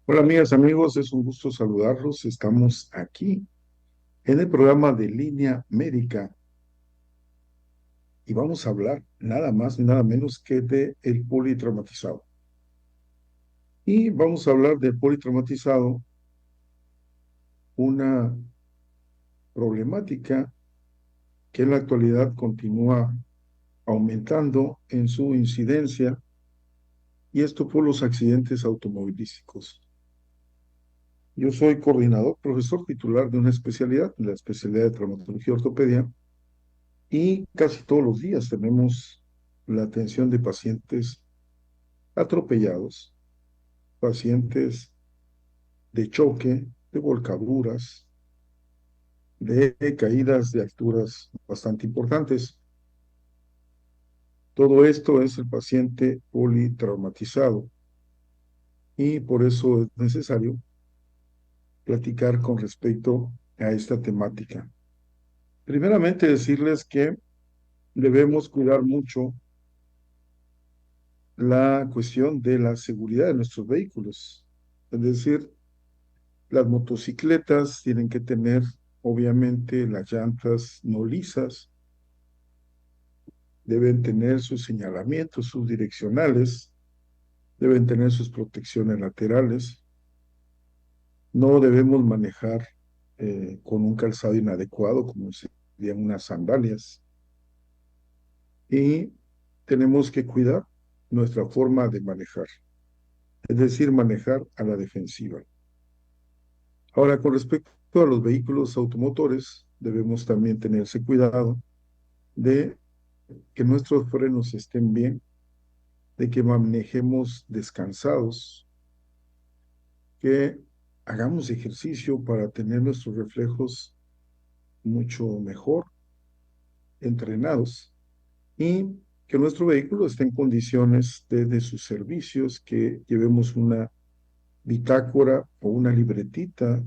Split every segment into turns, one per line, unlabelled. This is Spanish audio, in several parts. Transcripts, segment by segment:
Hola amigas, amigos, es un gusto saludarlos. Estamos aquí en el programa de Línea Médica y vamos a hablar nada más ni nada menos que de el politraumatizado. Y vamos a hablar del politraumatizado, una problemática que en la actualidad continúa aumentando en su incidencia, y esto por los accidentes automovilísticos. Yo soy coordinador, profesor titular de una especialidad, la especialidad de traumatología y ortopedia. Y casi todos los días tenemos la atención de pacientes atropellados, pacientes de choque, de volcaduras, de caídas de alturas bastante importantes. Todo esto es el paciente politraumatizado y por eso es necesario platicar con respecto a esta temática. Primeramente decirles que debemos cuidar mucho la cuestión de la seguridad de nuestros vehículos. Es decir, las motocicletas tienen que tener, obviamente, las llantas no lisas, deben tener sus señalamientos, sus direccionales, deben tener sus protecciones laterales. No debemos manejar con un calzado inadecuado, como serían unas sandalias. Y tenemos que cuidar nuestra forma de manejar, es decir, manejar a la defensiva. Ahora, con respecto a los vehículos automotores, debemos también tenerse cuidado de que nuestros frenos estén bien, de que manejemos descansados, que hagamos ejercicio para tener nuestros reflejos mucho mejor entrenados y que nuestro vehículo esté en condiciones de sus servicios, que llevemos una bitácora o una libretita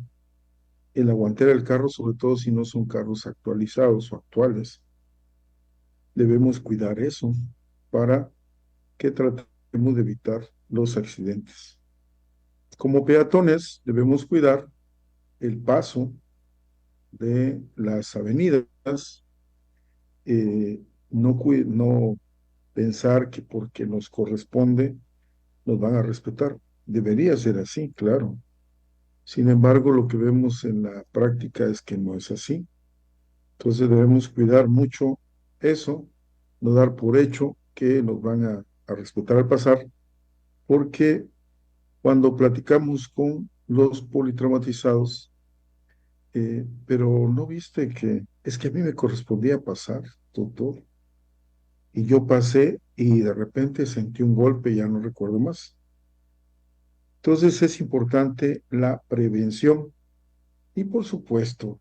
en la guantera del carro, sobre todo si no son carros actualizados o actuales. Debemos cuidar eso para que tratemos de evitar los accidentes. Como peatones debemos cuidar el paso de las avenidas, no pensar que porque nos corresponde nos van a respetar. Debería ser así, claro. Sin embargo, lo que vemos en la práctica es que no es así. Entonces debemos cuidar mucho eso, no dar por hecho que nos van a respetar al pasar, porque cuando platicamos con los politraumatizados, pero no viste que es que a mí me correspondía pasar, doctor, y yo pasé y de repente sentí un golpe y ya no recuerdo más. Entonces es importante la prevención y por supuesto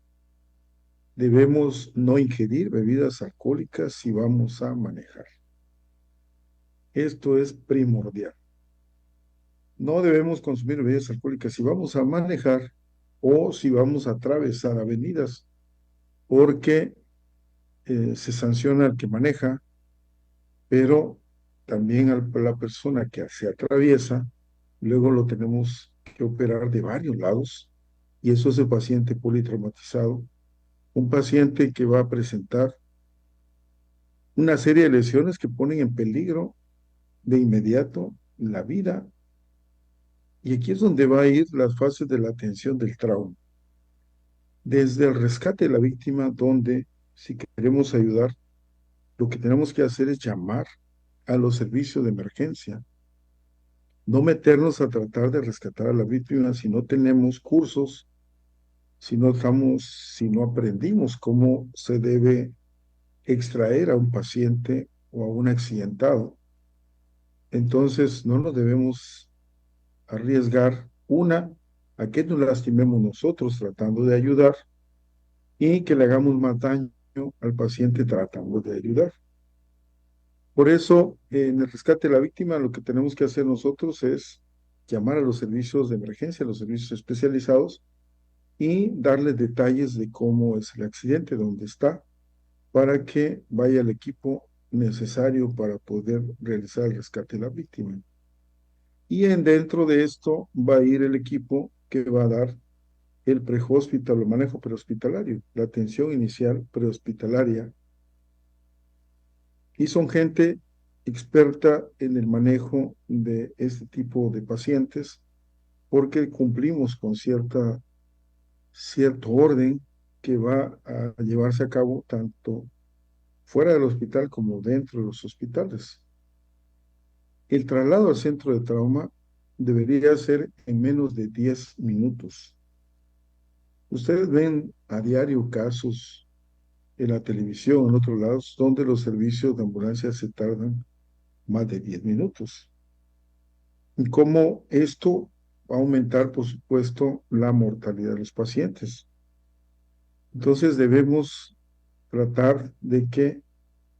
debemos no ingerir bebidas alcohólicas si vamos a manejar. Esto es primordial. No debemos consumir bebidas alcohólicas si vamos a manejar o si vamos a atravesar avenidas, porque se sanciona al que maneja, pero también a la persona que se atraviesa, luego lo tenemos que operar de varios lados, y eso es el paciente politraumatizado, un paciente que va a presentar una serie de lesiones que ponen en peligro de inmediato la vida, y aquí es donde va a ir las fases de la atención del trauma. Desde el rescate de la víctima, donde si queremos ayudar, lo que tenemos que hacer es llamar a los servicios de emergencia, no meternos a tratar de rescatar a la víctima si no tenemos cursos, si no aprendimos cómo se debe extraer a un paciente o a un accidentado. Entonces no nos debemos arriesgar, a que nos lastimemos nosotros tratando de ayudar y que le hagamos más daño al paciente tratando de ayudar. Por eso, en el rescate de la víctima, lo que tenemos que hacer nosotros es llamar a los servicios de emergencia, a los servicios especializados y darles detalles de cómo es el accidente, dónde está, para que vaya el equipo necesario para poder realizar el rescate de la víctima. Y dentro de esto va a ir el equipo que va a dar el prehospital o manejo prehospitalario, la atención inicial prehospitalaria. Y son gente experta en el manejo de este tipo de pacientes porque cumplimos con cierto orden que va a llevarse a cabo tanto fuera del hospital como dentro de los hospitales. El traslado al centro de trauma debería ser en menos de 10 minutos. Ustedes ven a diario casos en la televisión, en otros lados, donde los servicios de ambulancia se tardan más de 10 minutos. Y cómo esto va a aumentar, por supuesto, la mortalidad de los pacientes. Entonces debemos tratar de que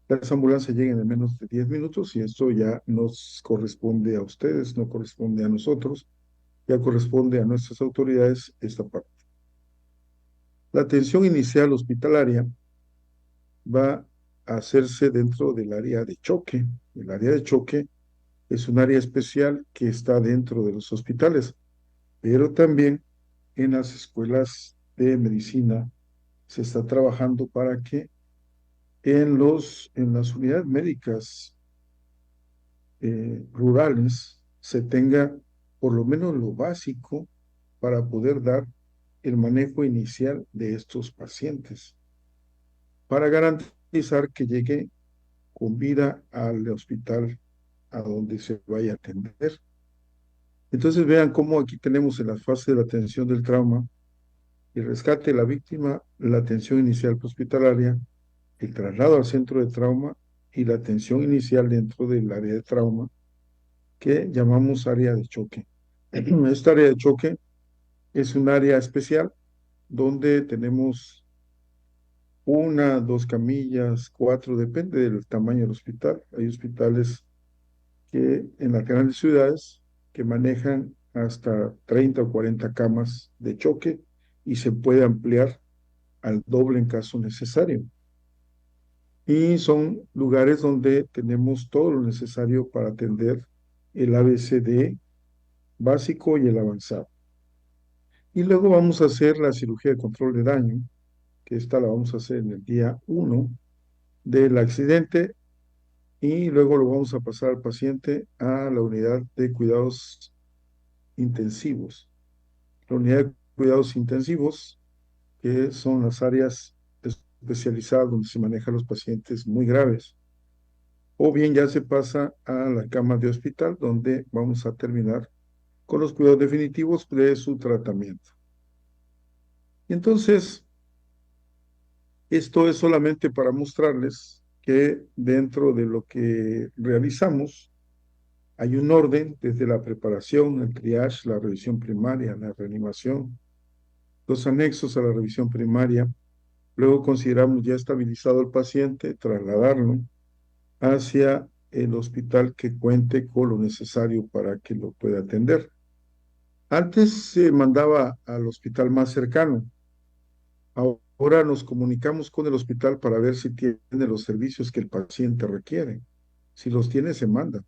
las ambulancias lleguen en menos de 10 minutos y esto ya nos corresponde a ustedes, no corresponde a nosotros, ya corresponde a nuestras autoridades esta parte. La atención inicial hospitalaria va a hacerse dentro del área de choque. El área de choque es un área especial que está dentro de los hospitales, pero también en las escuelas de medicina se está trabajando para que en las unidades médicas rurales se tenga por lo menos lo básico para poder dar el manejo inicial de estos pacientes, para garantizar que llegue con vida al hospital a donde se vaya a atender. Entonces vean cómo aquí tenemos en la fase de la atención del trauma, el rescate de la víctima, la atención inicial hospitalaria, el traslado al centro de trauma y la atención inicial dentro del área de trauma que llamamos área de choque. Esta área de choque es un área especial donde tenemos una, dos camillas, cuatro, depende del tamaño del hospital. Hay hospitales que en las grandes ciudades que manejan hasta 30 o 40 camas de choque y se puede ampliar al doble en caso necesario. Y son lugares donde tenemos todo lo necesario para atender el ABCD básico y el avanzado. Y luego vamos a hacer la cirugía de control de daño, que esta la vamos a hacer en el día 1 del accidente y luego lo vamos a pasar al paciente a la unidad de cuidados intensivos. La unidad de cuidados intensivos, que son las áreas especializadas donde se manejan los pacientes muy graves. O bien ya se pasa a la cama de hospital, donde vamos a terminar con los cuidados definitivos de su tratamiento. Y entonces, esto es solamente para mostrarles que dentro de lo que realizamos hay un orden desde la preparación, el triage, la revisión primaria, la reanimación, los anexos a la revisión primaria. Luego consideramos ya estabilizado el paciente, trasladarlo hacia el hospital que cuente con lo necesario para que lo pueda atender. Antes se mandaba al hospital más cercano. Ahora nos comunicamos con el hospital para ver si tiene los servicios que el paciente requiere. Si los tiene, se manda.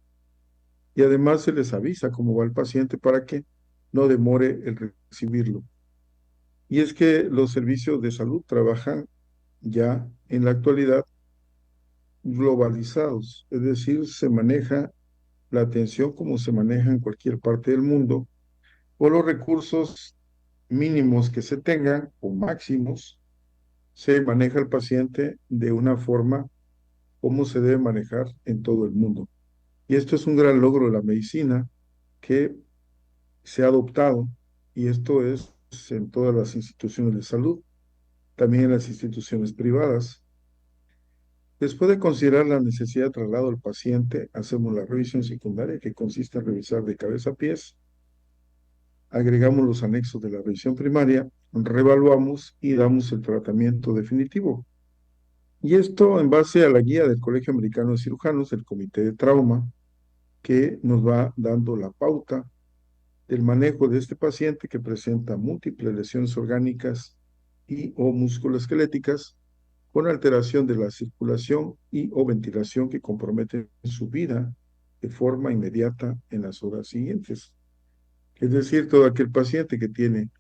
Y además se les avisa cómo va el paciente para que no demore el recibirlo. Y es que los servicios de salud trabajan ya en la actualidad globalizados, es decir, se maneja la atención como se maneja en cualquier parte del mundo, o los recursos mínimos que se tengan o máximos, se maneja el paciente de una forma como se debe manejar en todo el mundo. Y esto es un gran logro de la medicina que se ha adoptado, y esto es en todas las instituciones de salud, también en las instituciones privadas. Después de considerar la necesidad de traslado al paciente, hacemos la revisión secundaria, que consiste en revisar de cabeza a pies, agregamos los anexos de la revisión primaria, revaluamos y damos el tratamiento definitivo. Y esto en base a la guía del Colegio Americano de Cirujanos, el Comité de Trauma, que nos va dando la pauta del manejo de este paciente que presenta múltiples lesiones orgánicas y o musculoesqueléticas con alteración de la circulación y o ventilación que comprometen su vida de forma inmediata en las horas siguientes. Es decir, todo aquel paciente que tiene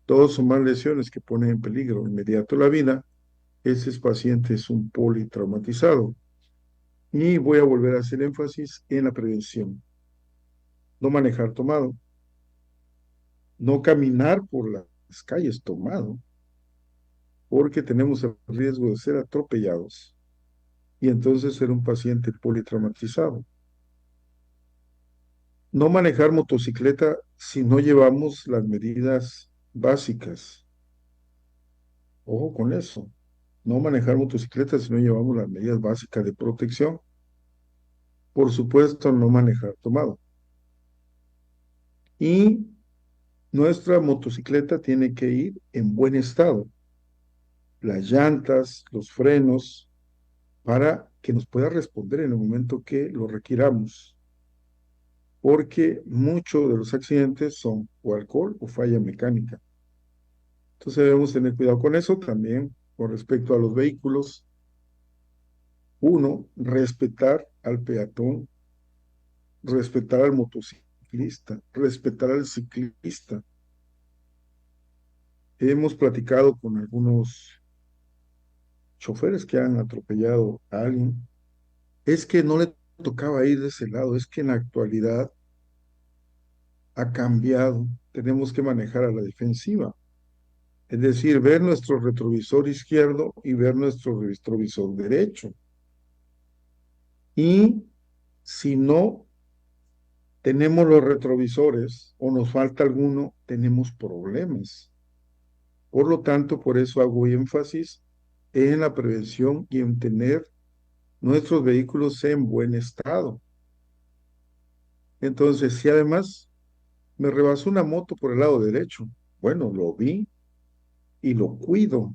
dos o más lesiones que ponen en peligro inmediato la vida, ese paciente es un politraumatizado. Y voy a volver a hacer énfasis en la prevención. No manejar tomado, no caminar por las calles tomado, porque tenemos el riesgo de ser atropellados y entonces ser un paciente politraumatizado. No manejar motocicleta si no llevamos las medidas básicas. Ojo con eso. No manejar motocicleta si no llevamos las medidas básicas de protección. Por supuesto, no manejar tomado. Y nuestra motocicleta tiene que ir en buen estado. Las llantas, los frenos, para que nos pueda responder en el momento que lo requiramos. Porque muchos de los accidentes son o alcohol o falla mecánica. Entonces debemos tener cuidado con eso también con respecto a los vehículos. Uno, respetar al peatón, respetar al motociclista, respetar al ciclista. Hemos platicado con algunos choferes que han atropellado a alguien. Es que no le tocaba ir de ese lado, es que en la actualidad ha cambiado. Tenemos que manejar a la defensiva. Es decir, ver nuestro retrovisor izquierdo y ver nuestro retrovisor derecho. Y si no tenemos los retrovisores o nos falta alguno, tenemos problemas. Por lo tanto, por eso hago énfasis en la prevención y en tener nuestros vehículos en buen estado. Entonces, si además me rebasó una moto por el lado derecho, bueno, lo vi y lo cuido.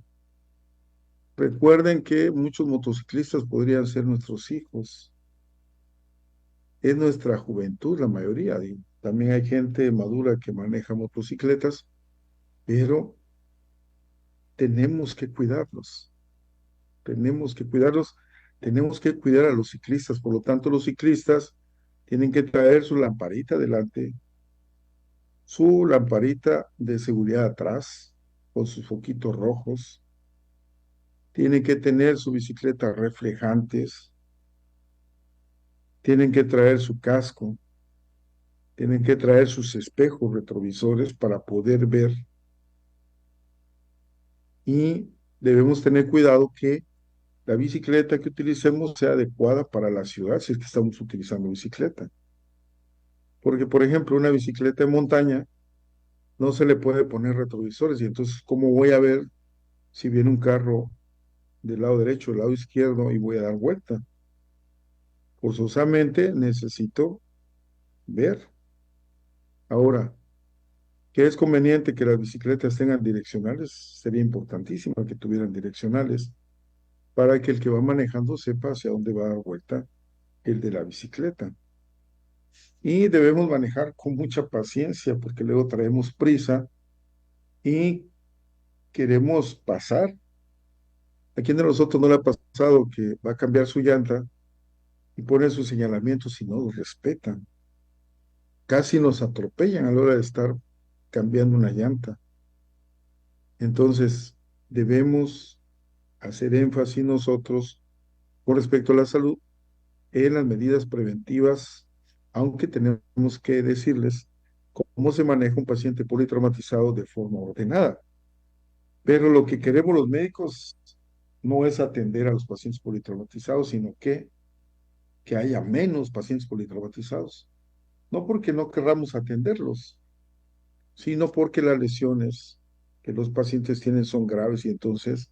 Recuerden que muchos motociclistas podrían ser nuestros hijos. Es nuestra juventud, la mayoría. Digo. También hay gente madura que maneja motocicletas, pero tenemos que cuidarlos. Tenemos que cuidarlos. Tenemos que cuidar a los ciclistas. Por lo tanto, los ciclistas tienen que traer su lamparita delante, su lamparita de seguridad atrás, con sus foquitos rojos. Tienen que tener su bicicleta reflejantes. Tienen que traer su casco. Tienen que traer sus espejos retrovisores para poder ver y debemos tener cuidado que la bicicleta que utilicemos sea adecuada para la ciudad si es que estamos utilizando bicicleta. Porque, por ejemplo, una bicicleta de montaña no se le puede poner retrovisores y entonces, ¿cómo voy a ver si viene un carro del lado derecho, del lado izquierdo y voy a dar vuelta? Forzosamente necesito ver. Ahora, ¿qué es conveniente que las bicicletas tengan direccionales? Sería importantísimo que tuvieran direccionales para que el que va manejando sepa hacia dónde va a dar vuelta el de la bicicleta. Y debemos manejar con mucha paciencia porque luego traemos prisa y queremos pasar. ¿A quién de nosotros no le ha pasado que va a cambiar su llanta y pone sus señalamientos y no los respetan? Casi nos atropellan a la hora de estar cambiando una llanta. Entonces, debemos hacer énfasis nosotros con respecto a la salud en las medidas preventivas, aunque tenemos que decirles cómo se maneja un paciente politraumatizado de forma ordenada. Pero lo que queremos los médicos no es atender a los pacientes politraumatizados, sino que haya menos pacientes politraumatizados. No porque no querramos atenderlos, sino porque las lesiones que los pacientes tienen son graves y entonces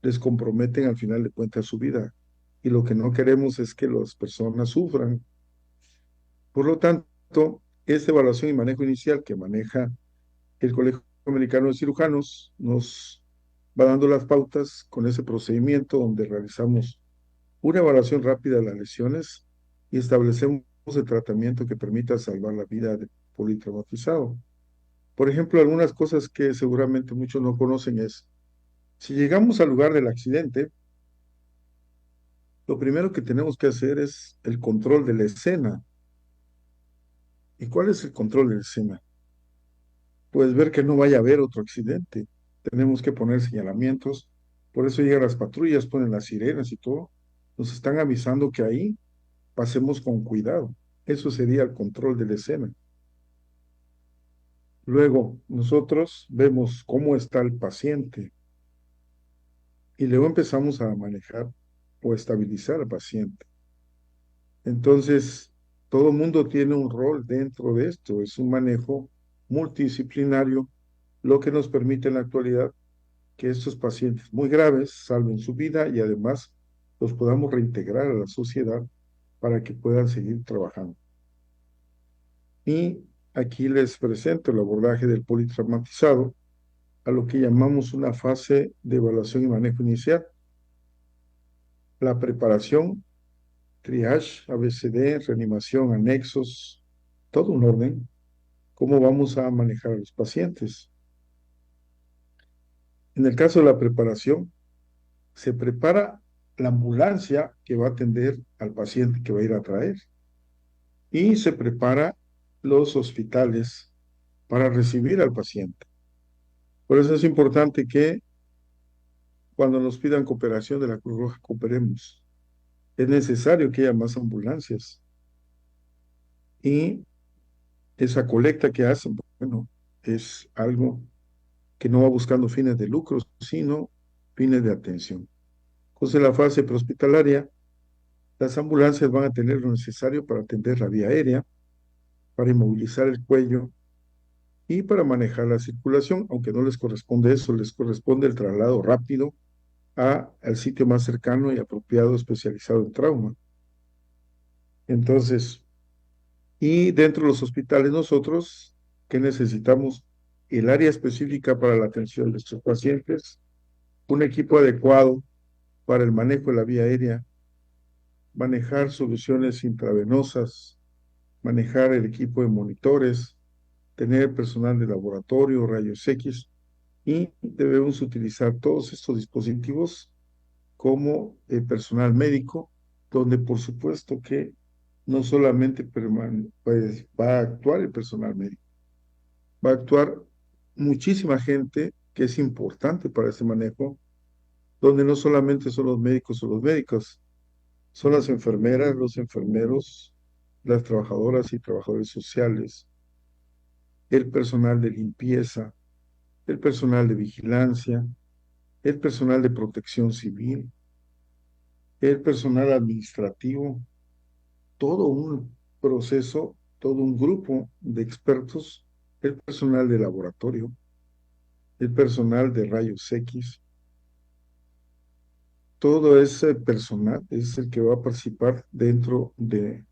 les comprometen al final de cuentas su vida. Y lo que no queremos es que las personas sufran. Por lo tanto, esta evaluación y manejo inicial que maneja el Colegio Americano de Cirujanos nos va dando las pautas con ese procedimiento donde realizamos una evaluación rápida de las lesiones y establecemos el tratamiento que permita salvar la vida del politraumatizado. Por ejemplo, algunas cosas que seguramente muchos no conocen es, si llegamos al lugar del accidente, lo primero que tenemos que hacer es el control de la escena. ¿Y cuál es el control de la escena? Pues ver que no vaya a haber otro accidente. Tenemos que poner señalamientos. Por eso llegan las patrullas, ponen las sirenas y todo. Nos están avisando que ahí pasemos con cuidado. Eso sería el control de la escena. Luego, nosotros vemos cómo está el paciente y luego empezamos a manejar o estabilizar al paciente. Entonces, todo mundo tiene un rol dentro de esto. Es un manejo multidisciplinario, lo que nos permite en la actualidad que estos pacientes muy graves salven su vida y además los podamos reintegrar a la sociedad para que puedan seguir trabajando. Y aquí les presento el abordaje del politraumatizado a lo que llamamos una fase de evaluación y manejo inicial. La preparación, triage, ABCD, reanimación, anexos, todo un orden, cómo vamos a manejar a los pacientes. En el caso de la preparación, se prepara la ambulancia que va a atender al paciente que va a ir a traer y se prepara los hospitales para recibir al paciente. Por eso es importante que cuando nos pidan cooperación de la Cruz Roja, cooperemos. Es necesario que haya más ambulancias y esa colecta que hacen, bueno, es algo que no va buscando fines de lucro, sino fines de atención. Entonces, en la fase prehospitalaria, las ambulancias van a tener lo necesario para atender la vía aérea, para inmovilizar el cuello y para manejar la circulación, aunque no les corresponde eso, les corresponde el traslado rápido al sitio más cercano y apropiado especializado en trauma. Entonces, y dentro de los hospitales nosotros, ¿qué necesitamos? El área específica para la atención de estos pacientes, un equipo adecuado para el manejo de la vía aérea, manejar soluciones intravenosas, manejar el equipo de monitores, tener personal de laboratorio, rayos X, y debemos utilizar todos estos dispositivos como personal médico, donde por supuesto que no solamente pues, va a actuar el personal médico, va a actuar muchísima gente que es importante para este manejo, donde no solamente son los médicos o los médicos, son las enfermeras, los enfermeros, las trabajadoras y trabajadores sociales, el personal de limpieza, el personal de vigilancia, el personal de protección civil, el personal administrativo, todo un proceso, todo un grupo de expertos, el personal de laboratorio, el personal de rayos X, todo ese personal es el que va a participar dentro de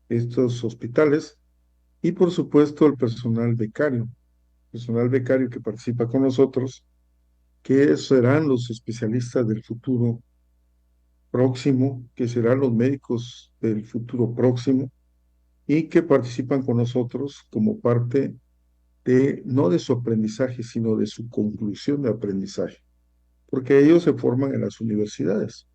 estos hospitales y por supuesto el personal becario que participa con nosotros, que serán los especialistas del futuro próximo, que serán los médicos del futuro próximo y que participan con nosotros como parte de, no de su aprendizaje, sino de su conclusión de aprendizaje, porque ellos se forman en las universidades.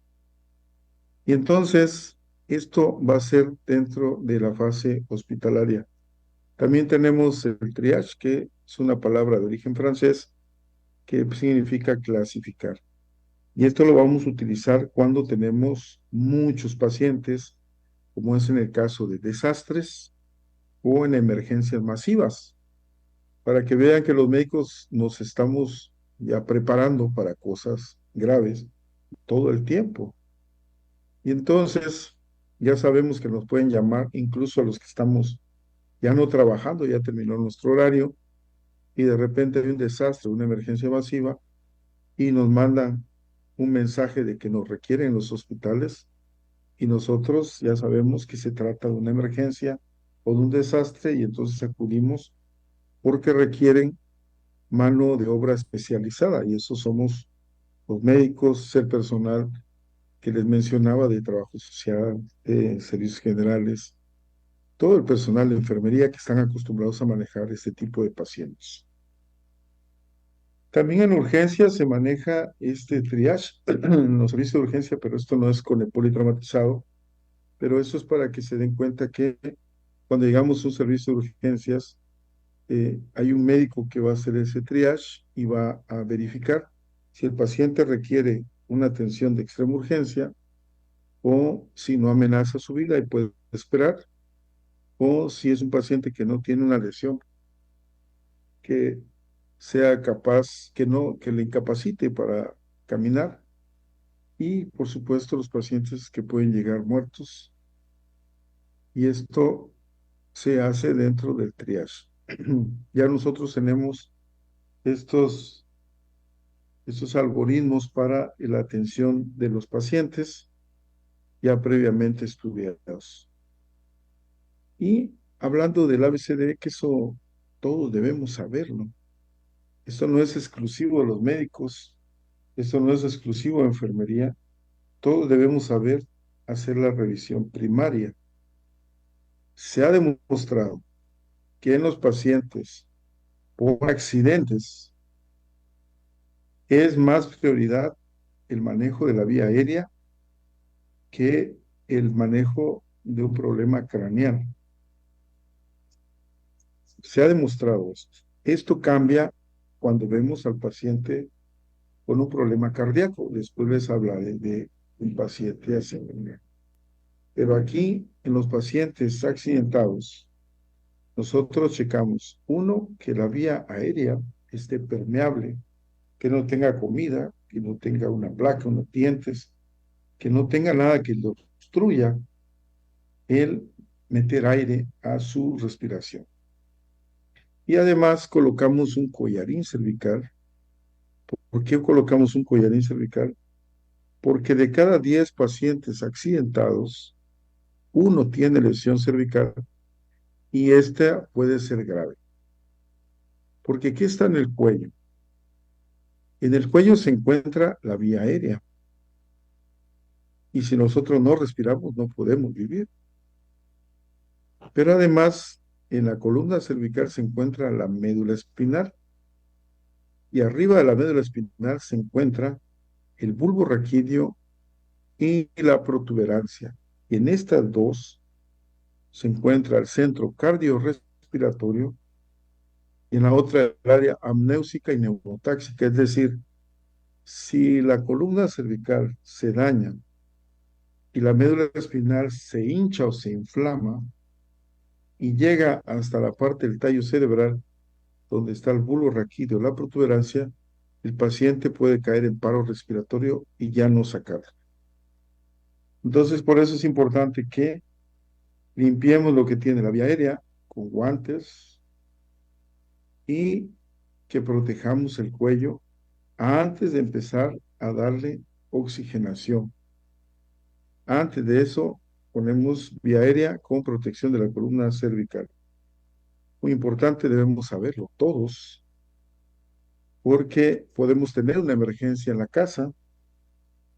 Y entonces, esto va a ser dentro de la fase hospitalaria. También tenemos el triage, que es una palabra de origen francés que significa clasificar. Y esto lo vamos a utilizar cuando tenemos muchos pacientes, como es en el caso de desastres o en emergencias masivas, para que vean que los médicos nos estamos ya preparando para cosas graves todo el tiempo. Y entonces ya sabemos que nos pueden llamar incluso a los que estamos ya no trabajando, ya terminó nuestro horario y de repente hay un desastre, una emergencia masiva y nos mandan un mensaje de que nos requieren los hospitales y nosotros ya sabemos que se trata de una emergencia o de un desastre y entonces acudimos porque requieren mano de obra especializada y eso somos los médicos, el personal que les mencionaba de trabajo social, de servicios generales, todo el personal de enfermería que están acostumbrados a manejar este tipo de pacientes. También en urgencia se maneja este triage en los servicios de urgencia, pero esto no es con el politraumatizado, pero eso es para que se den cuenta que cuando llegamos a un servicio de urgencias, hay un médico que va a hacer ese triage y va a verificar si el paciente requiere una atención de extrema urgencia o si no amenaza su vida y puede esperar, o si es un paciente que no tiene una lesión que sea capaz, que le incapacite para caminar, y por supuesto los pacientes que pueden llegar muertos, y esto se hace dentro del triage. Ya nosotros tenemos estos, estos algoritmos para la atención de los pacientes ya previamente estudiados. Y hablando del ABCD, que eso todos debemos saberlo. Esto no es exclusivo de los médicos, esto no es exclusivo de enfermería. Todos debemos saber hacer la revisión primaria. Se ha demostrado que en los pacientes por accidentes es más prioridad el manejo de la vía aérea que el manejo de un problema craneal. Se ha demostrado esto. Esto cambia cuando vemos al paciente con un problema cardíaco. Después les hablaré de un paciente así. Pero aquí, en los pacientes accidentados, nosotros checamos, uno, que la vía aérea esté permeable, que no tenga comida, que no tenga una placa, unos dientes, que no tenga nada que lo obstruya el meter aire a su respiración. Y además colocamos un collarín cervical. ¿Por qué colocamos un collarín cervical? Porque de cada 10 pacientes accidentados, uno tiene lesión cervical y esta puede ser grave. Porque ¿qué está en el cuello? En el cuello se encuentra la vía aérea y si nosotros no respiramos no podemos vivir. Pero además, en la columna cervical se encuentra la médula espinal y arriba de la médula espinal se encuentra el bulbo raquídeo y la protuberancia. Y en estas dos se encuentra el centro cardiorrespiratorio y en la otra el área amnéusica y neurotáxica. Es decir, si la columna cervical se daña y la médula espinal se hincha o se inflama y llega hasta la parte del tallo cerebral, donde está el bulbo raquídeo, la protuberancia, el paciente puede caer en paro respiratorio y ya no sacar. Entonces, por eso es importante que limpiemos lo que tiene la vía aérea con guantes y que protejamos el cuello antes de empezar a darle oxigenación. Antes de eso, ponemos vía aérea con protección de la columna cervical. Muy importante, debemos saberlo todos, porque podemos tener una emergencia en la casa.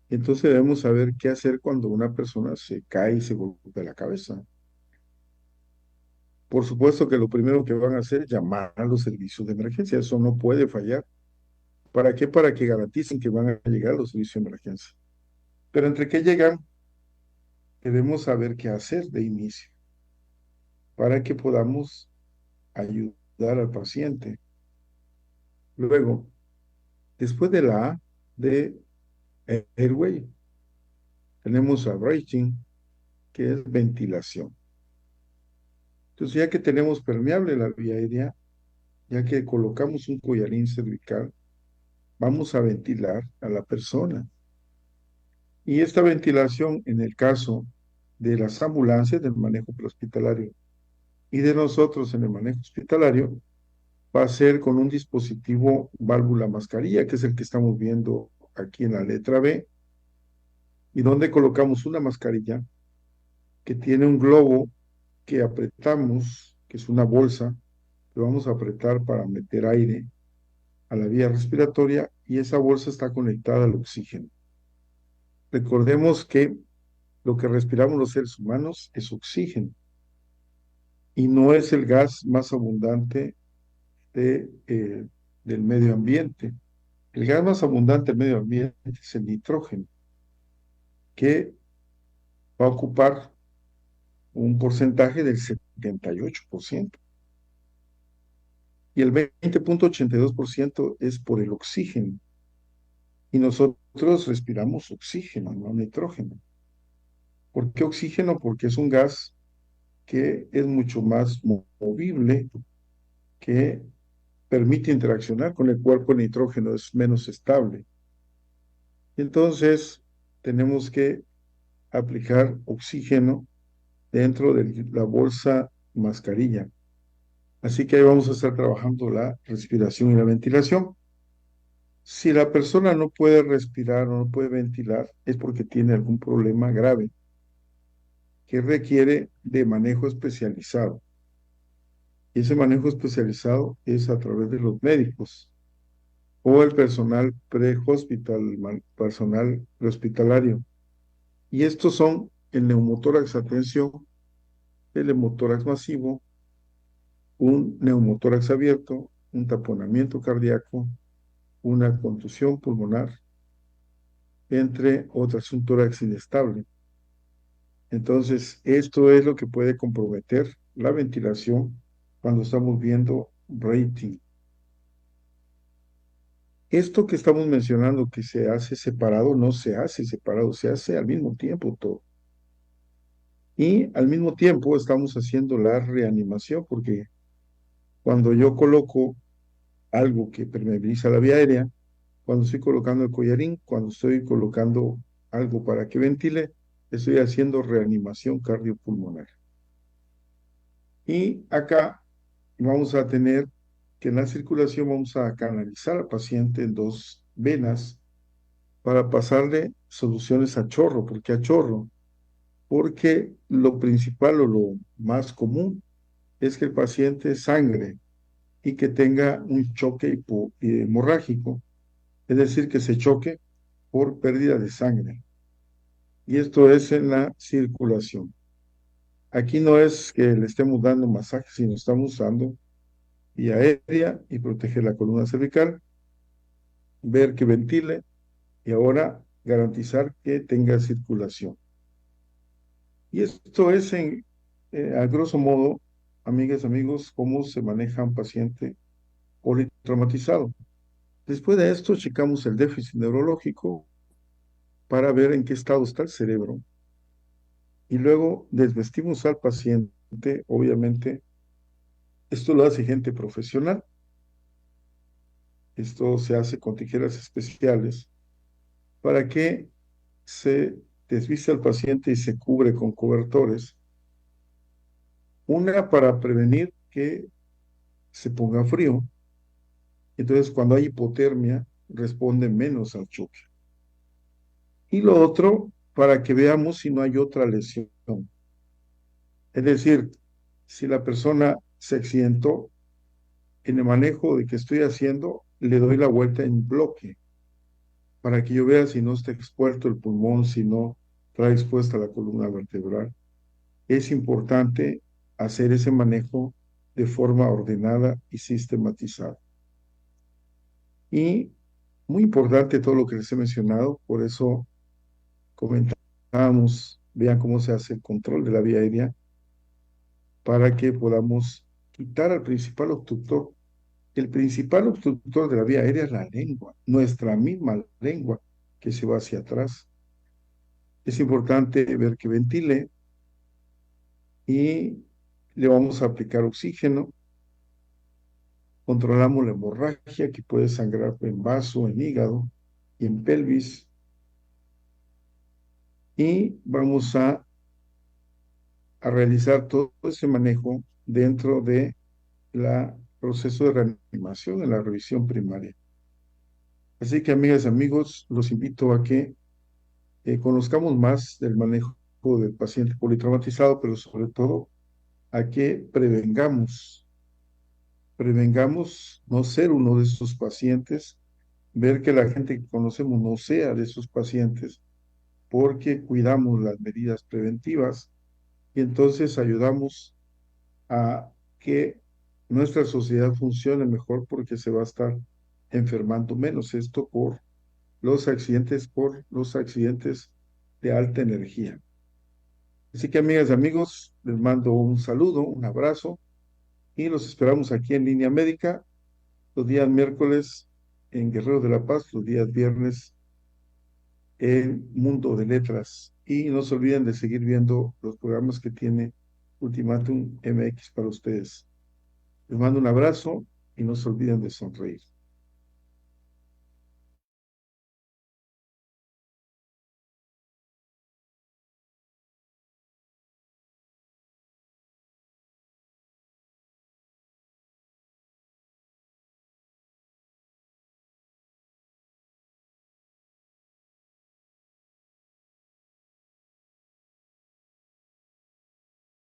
Entonces debemos saber qué hacer cuando una persona se cae y se golpea la cabeza. Por supuesto que lo primero que van a hacer es llamar a los servicios de emergencia. Eso no puede fallar. ¿Para qué? Para que garanticen que van a llegar los servicios de emergencia. Pero entre que llegan, debemos saber qué hacer de inicio para que podamos ayudar al paciente. Luego, después de la A, de airway, tenemos a breathing, que es ventilación. Entonces, ya que tenemos permeable la vía aérea, ya que colocamos un collarín cervical, vamos a ventilar a la persona. Y esta ventilación, en el caso de las ambulancias, del manejo prehospitalario y de nosotros en el manejo hospitalario, va a ser con un dispositivo válvula mascarilla, que es el que estamos viendo aquí en la letra B, y donde colocamos una mascarilla que tiene un globo que apretamos, que es una bolsa, que vamos a apretar para meter aire a la vía respiratoria y esa bolsa está conectada al oxígeno. Recordemos que lo que respiramos los seres humanos es oxígeno y no es el gas más abundante del medio ambiente. El gas más abundante del medio ambiente es el nitrógeno, que va a ocupar un porcentaje del 78%. Y el 20,82% es por el oxígeno. Y nosotros respiramos oxígeno, no nitrógeno. ¿Por qué oxígeno? Porque es un gas que es mucho más movible, que permite interaccionar con el cuerpo. El nitrógeno es menos estable. Entonces, tenemos que aplicar oxígeno dentro de la bolsa mascarilla. Así que ahí vamos a estar trabajando la respiración y la ventilación. Si la persona no puede respirar o no puede ventilar, es porque tiene algún problema grave que requiere de manejo especializado. Y ese manejo especializado es a través de los médicos o el personal pre-hospital, personal hospitalario. Y estos son el neumotórax a tensión, el hemotórax masivo, un neumotórax abierto, un taponamiento cardíaco, una contusión pulmonar, entre otras, un tórax inestable. Entonces, esto es lo que puede comprometer la ventilación cuando estamos viendo rating. Esto que estamos mencionando que se hace separado, no se hace separado, se hace al mismo tiempo todo. Y al mismo tiempo estamos haciendo la reanimación, porque cuando yo coloco algo que permeabiliza la vía aérea, cuando estoy colocando el collarín, cuando estoy colocando algo para que ventile, estoy haciendo reanimación cardiopulmonar. Y acá vamos a tener que en la circulación vamos a canalizar al paciente en dos venas para pasarle soluciones a chorro. ¿Por qué a chorro? Porque lo principal o lo más común es que el paciente sangre y que tenga un choque hemorrágico, es decir, que se choque por pérdida de sangre. Y esto es en la circulación. Aquí no es que le estemos dando masaje, sino estamos usando vía aérea y proteger la columna cervical, ver que ventile y ahora garantizar que tenga circulación. Y esto es a grosso modo, amigas, amigos, cómo se maneja un paciente politraumatizado. Después de esto, checamos el déficit neurológico para ver en qué estado está el cerebro. Y luego desvestimos al paciente, obviamente, esto lo hace gente profesional. Esto se hace con tijeras especiales para que se desviste al paciente y se cubre con cobertores. Una para prevenir que se ponga frío. Entonces, cuando hay hipotermia, responde menos al choque. Y lo otro, para que veamos si no hay otra lesión. Es decir, si la persona se accidentó, en el manejo de que estoy haciendo, le doy la vuelta en bloque para que yo vea si no está expuesto el pulmón, si no trae expuesta la columna vertebral. Es importante hacer ese manejo de forma ordenada y sistematizada. Y muy importante todo lo que les he mencionado, por eso comentábamos, vean cómo se hace el control de la vía aérea para que podamos quitar al principal obstructor. El principal obstructor de la vía aérea es la lengua, nuestra misma lengua que se va hacia atrás. Es importante ver que ventile y le vamos a aplicar oxígeno. Controlamos la hemorragia que puede sangrar en vaso, en hígado y en pelvis. Y vamos a realizar todo ese manejo dentro de la proceso de reanimación en la revisión primaria. Así que, amigas y amigos, los invito a que conozcamos más del manejo del paciente politraumatizado, pero sobre todo a que prevengamos no ser uno de esos pacientes, ver que la gente que conocemos no sea de esos pacientes, porque cuidamos las medidas preventivas y entonces ayudamos a que nuestra sociedad funcione mejor porque se va a estar enfermando menos. Esto por los accidentes de alta energía. Así que, amigas y amigos, les mando un saludo, un abrazo y los esperamos aquí en Línea Médica los días miércoles en Guerrero de la Paz, los días viernes en Mundo de Letras. Y no se olviden de seguir viendo los programas que tiene Ultimátum MX para ustedes. Les mando un abrazo y no se olviden de sonreír.